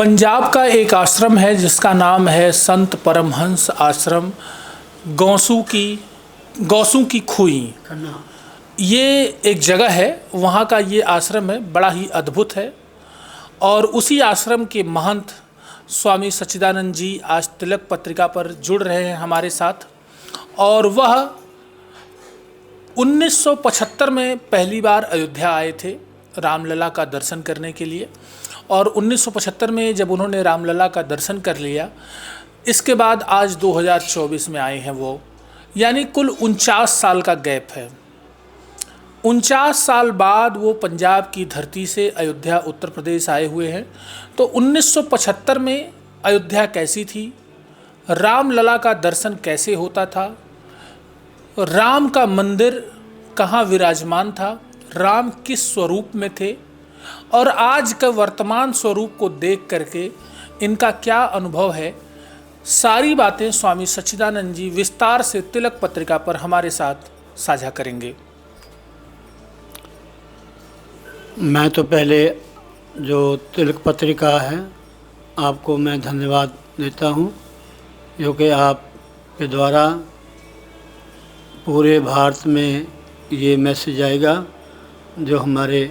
पंजाब का एक आश्रम है जिसका नाम है संत परमहंस आश्रम गौसू की खुई। ये एक जगह है, वहाँ का ये आश्रम है, बड़ा ही अद्भुत है। और उसी आश्रम के महंत स्वामी सच्चिदानंद जी आज तिलक पत्रिका पर जुड़ रहे हैं हमारे साथ। और वह 1975 में पहली बार अयोध्या आए थे रामलला का दर्शन करने के लिए। और 1975 में जब उन्होंने रामलला का दर्शन कर लिया, इसके बाद आज 2024 में आए हैं वो, यानी कुल 49 साल का गैप है। 49 साल बाद वो पंजाब की धरती से अयोध्या उत्तर प्रदेश आए हुए हैं। तो 1975 में अयोध्या कैसी थी, रामलला का दर्शन कैसे होता था, राम का मंदिर कहाँ विराजमान था, राम किस स्वरूप में थे, और आज का वर्तमान स्वरूप को देख करके इनका क्या अनुभव है, सारी बातें स्वामी सच्चिदानंद जी विस्तार से तिलक पत्रिका पर हमारे साथ साझा करेंगे। मैं तो पहले जो तिलक पत्रिका है आपको मैं धन्यवाद देता हूँ, जो कि आपके द्वारा पूरे भारत में ये मैसेज आएगा जो हमारे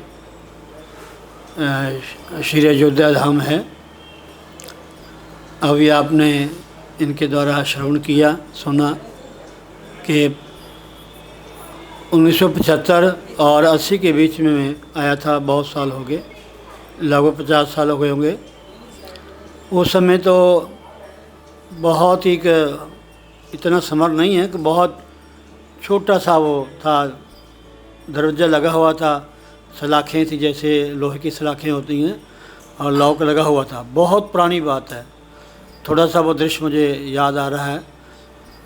श्री अयोध्या धाम है। अभी आपने इनके द्वारा श्रवण किया, सुना कि 1975 और 80 के बीच में मैं आया था। बहुत साल हो गए, लगभग 50 साल हो गए होंगे। उस समय तो बहुत ही इतना समर नहीं है कि बहुत छोटा सा वो था, दरवाज़ा लगा हुआ था, सलाखें थी जैसे लोहे की सलाखें होती हैं, और लॉक लगा हुआ था। बहुत पुरानी बात है। थोड़ा सा वो दृश्य मुझे याद आ रहा है।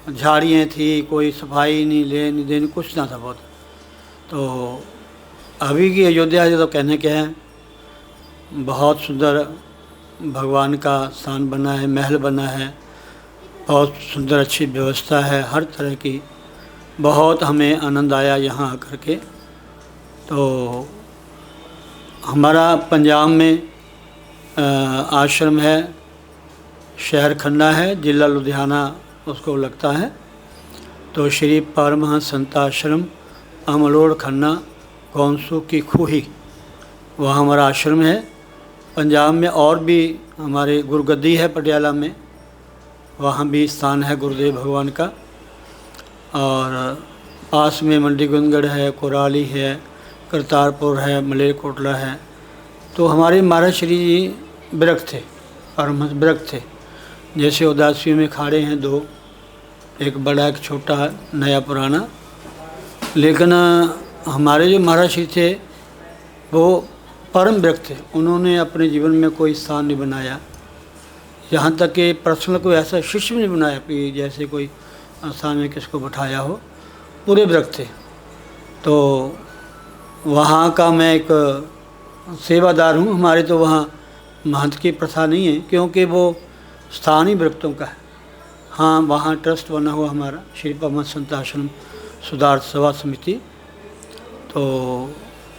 झाड़ियाँ थी, कोई सफाई नहीं, लेन देन कुछ ना था बहुत। तो अभी की अयोध्या जो तो कहने के हैं, बहुत सुंदर भगवान का स्थान बना है, महल बना है, बहुत सुंदर अच्छी व्यवस्था है हर तरह की। बहुत हमें आनंद आया यहाँ आकर के। तो हमारा पंजाब में आश्रम है, शहर खन्ना है, ज़िला लुधियाना उसको लगता है। तो श्री परमहंस संत आश्रम अमलोड़ खन्ना गौसू की खुही, वह हमारा आश्रम है। पंजाब में और भी हमारे गुरुगद्दी है पटियाला में, वहाँ भी स्थान है गुरुदेव भगवान का। और पास में मंडी गोविंदगढ़ है, कोराली है, करतारपुर है, मलेरकोटला है। तो हमारे महाराज श्री जी विरक्त थे, परमहंस विरक्त थे। जैसे उदासियों में खाड़े हैं दो, एक बड़ा एक छोटा, नया पुराना। लेकिन हमारे जो महाराज श्री थे वो परम विरक्त थे। उन्होंने अपने जीवन में कोई स्थान नहीं बनाया, यहाँ तक कि पर्सनल कोई ऐसा शिष्य भी नहीं बनाया कि जैसे कोई स्थान में किसको बैठाया हो। पूरे विरक्त थे। तो वहाँ का मैं एक सेवादार हूँ। हमारे तो वहाँ महंत की प्रथा नहीं है, क्योंकि वो स्थान ही विरक्तों का है। हाँ, वहाँ ट्रस्ट बना हुआ हमारा श्री परमहंस संत आश्रम सुधार सेवा समिति। तो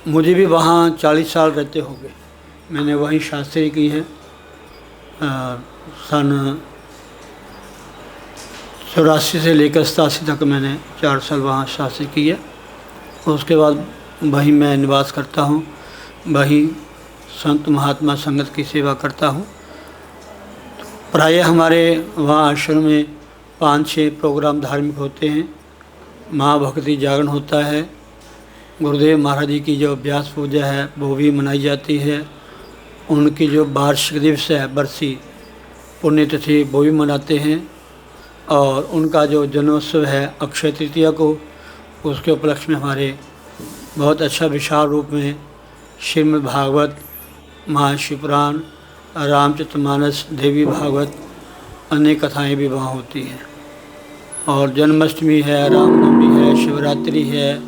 मुझे भी वहाँ 40 साल रहते हो गए। मैंने वहीं शास्त्री की है। सन 84 से लेकर 87 तक मैंने 4 साल वहाँ शास्त्री की है। उसके बाद वहीं मैं निवास करता हूँ, वहीं संत महात्मा संगत की सेवा करता हूँ। प्रायः हमारे वहाँ आश्रम में 5-6 प्रोग्राम धार्मिक होते हैं। महाभक्ति जागरण होता है, गुरुदेव महाराज जी की जो व्यास पूजा है वो भी मनाई जाती है। उनकी जो वार्षिक दिवस है, बरसी पुण्यतिथि, वो भी मनाते हैं। और उनका जो जन्मोत्सव है अक्षय तृतीया को, उसके उपलक्ष्य में हमारे बहुत अच्छा विशाल रूप में श्रीमद् भागवत, महाशिवपुराण, रामचरितमानस, देवी भागवत, अन्य कथाएं भी वहाँ होती हैं। और जन्माष्टमी है, रामनवमी है, शिवरात्रि है,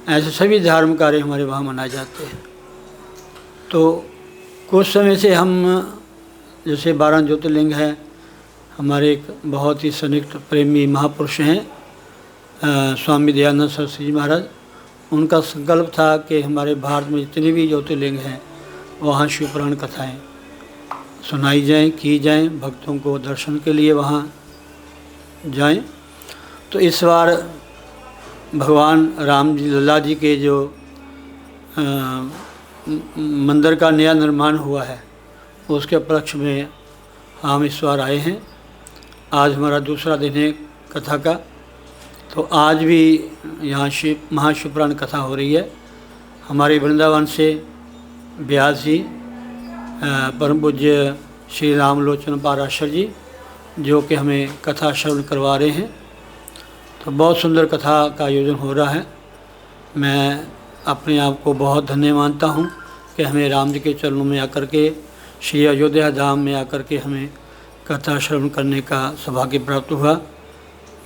ऐसे सभी धार्मिक कार्य हमारे वहाँ मनाए जाते हैं। तो कुछ समय से हम जैसे 12 ज्योतिर्लिंग है, हमारे एक बहुत ही सन्निष्ठ प्रेमी महापुरुष हैं स्वामी दयानंद सरस्वती जी महाराज। उनका संकल्प था कि हमारे भारत में जितने भी ज्योतिर्लिंग हैं वहाँ शिवपुराण कथाएँ सुनाई जाएं, की जाएं, भक्तों को दर्शन के लिए वहाँ जाएं। तो इस बार भगवान राम जी, लला जी के जो मंदिर का नया निर्माण हुआ है, उसके उपलक्ष्य में हम इस बार आए हैं। आज हमारा दूसरा दिन है कथा का। तो आज भी यहाँ महाशिवपुराण कथा हो रही है। हमारे वृंदावन से व्यास जी, परम पूज्य श्री रामलोचन पाराशर जी, जो कि हमें कथा श्रवण करवा रहे हैं। तो बहुत सुंदर कथा का आयोजन हो रहा है। मैं अपने आप को बहुत धन्य मानता हूँ कि हमें राम जी के चरणों में आकर के, श्री अयोध्या धाम में आकर के हमें कथा श्रवण करने का सौभाग्य प्राप्त हुआ।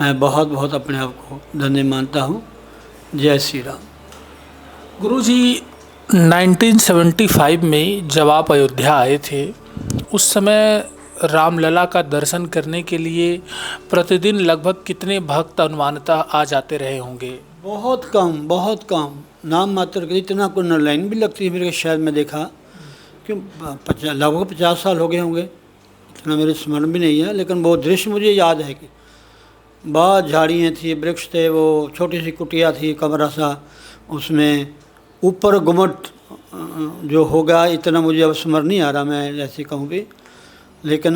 मैं बहुत बहुत अपने आप को धन्य मानता हूँ। जय श्री राम। गुरुजी, 1975 में जब आप अयोध्या आए थे, उस समय रामलला का दर्शन करने के लिए प्रतिदिन लगभग कितने भक्त अनुमानतः आ जाते रहे होंगे? बहुत कम, बहुत कम, नाम मात्र के। इतना कोई न लाइन भी लगती है मेरे, शायद मैं देखा क्यों, लगभग 50 साल हो गए होंगे, इतना मेरे स्मरण भी नहीं है। लेकिन वो दृश्य मुझे याद है कि बहुत झाड़ियाँ थी, वृक्ष थे, वो छोटी सी कुटिया थी, कमरा सा, उसमें ऊपर गुम्मट जो होगा, इतना मुझे अब स्मरण नहीं आ रहा मैं जैसे कहूँ भी। लेकिन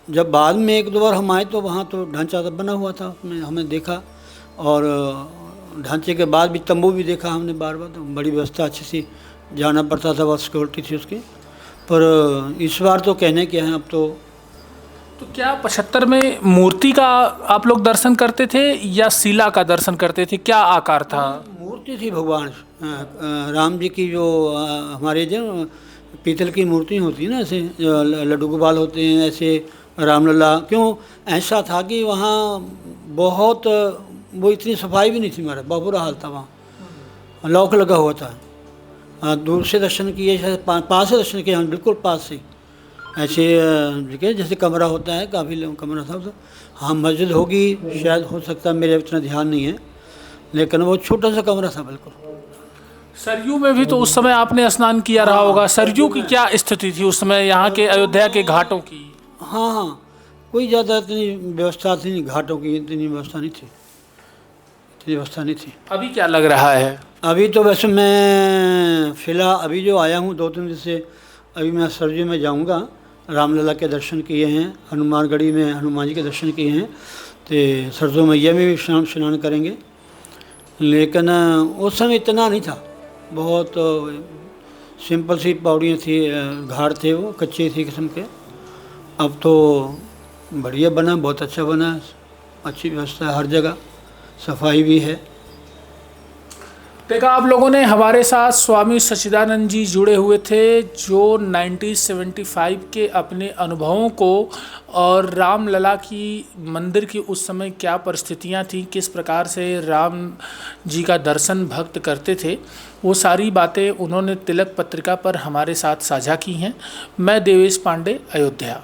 जब बाद में एक दो बार हम आए तो वहाँ तो ढांचा तो बना हुआ था, उसमें हमने देखा। और ढांचे के बाद भी तंबू भी देखा हमने बार बार। तो बड़ी व्यवस्था अच्छी सी, जाना पड़ता था, बहुत सिक्योरिटी थी उसकी। पर इस बार तो कहने क्या है, अब तो क्या 75 में मूर्ति का आप लोग दर्शन करते थे या शिला का दर्शन करते थे? क्या आकार था? मूर्ति थी भगवान राम जी की, जो हमारे जो पीतल की मूर्ति होती है ना, ऐसे लड्डू गोपाल होते हैं, ऐसे रामलला। क्यों ऐसा था कि वहाँ बहुत, वो इतनी सफाई भी नहीं थी, हमारा बहुत बुरा हाल था वहाँ, लॉक लगा हुआ था। दूर से दर्शन किए, पास से दर्शन किए हम, बिल्कुल पास से, ऐसे जगह जैसे कमरा होता है, काफ़ी कमरा था। तो हाँ, मस्जिद होगी शायद, हो सकता है, मेरे इतना ध्यान नहीं है, लेकिन वो छोटा सा कमरा था बिल्कुल। सरयू में भी तो उस समय आपने स्नान किया रहा होगा। सरयू की क्या स्थिति थी उस समय, यहाँ के अयोध्या के घाटों की? हाँ हाँ, कोई ज़्यादा इतनी व्यवस्था थी नहीं, घाटों की इतनी व्यवस्था नहीं थी, इतनी व्यवस्था नहीं थी। अभी क्या लग रहा है? अभी तो वैसे मैं फ़िलहाल अभी जो आया हूँ 2-3 दिन से, अभी मैं सरयू में जाऊँगा। रामलला के दर्शन किए हैं, हनुमानगढ़ी में हनुमान जी के दर्शन किए हैं, तो सरसों मैया में भी स्नान करेंगे। लेकिन उस समय इतना नहीं था, बहुत सिंपल सी पौड़ियाँ थी, घाट थे, वो कच्चे थी किस्म के। अब तो बढ़िया बना, बहुत अच्छा बना, अच्छी व्यवस्था है, हर जगह सफाई भी है। देखा, आप लोगों ने हमारे साथ स्वामी सच्चिदानंद जी जुड़े हुए थे, जो 1975 के अपने अनुभवों को और रामलला की मंदिर की उस समय क्या परिस्थितियां थी, किस प्रकार से राम जी का दर्शन भक्त करते थे, वो सारी बातें उन्होंने तिलक पत्रिका पर हमारे साथ साझा की हैं। मैं देवेश पांडे, अयोध्या।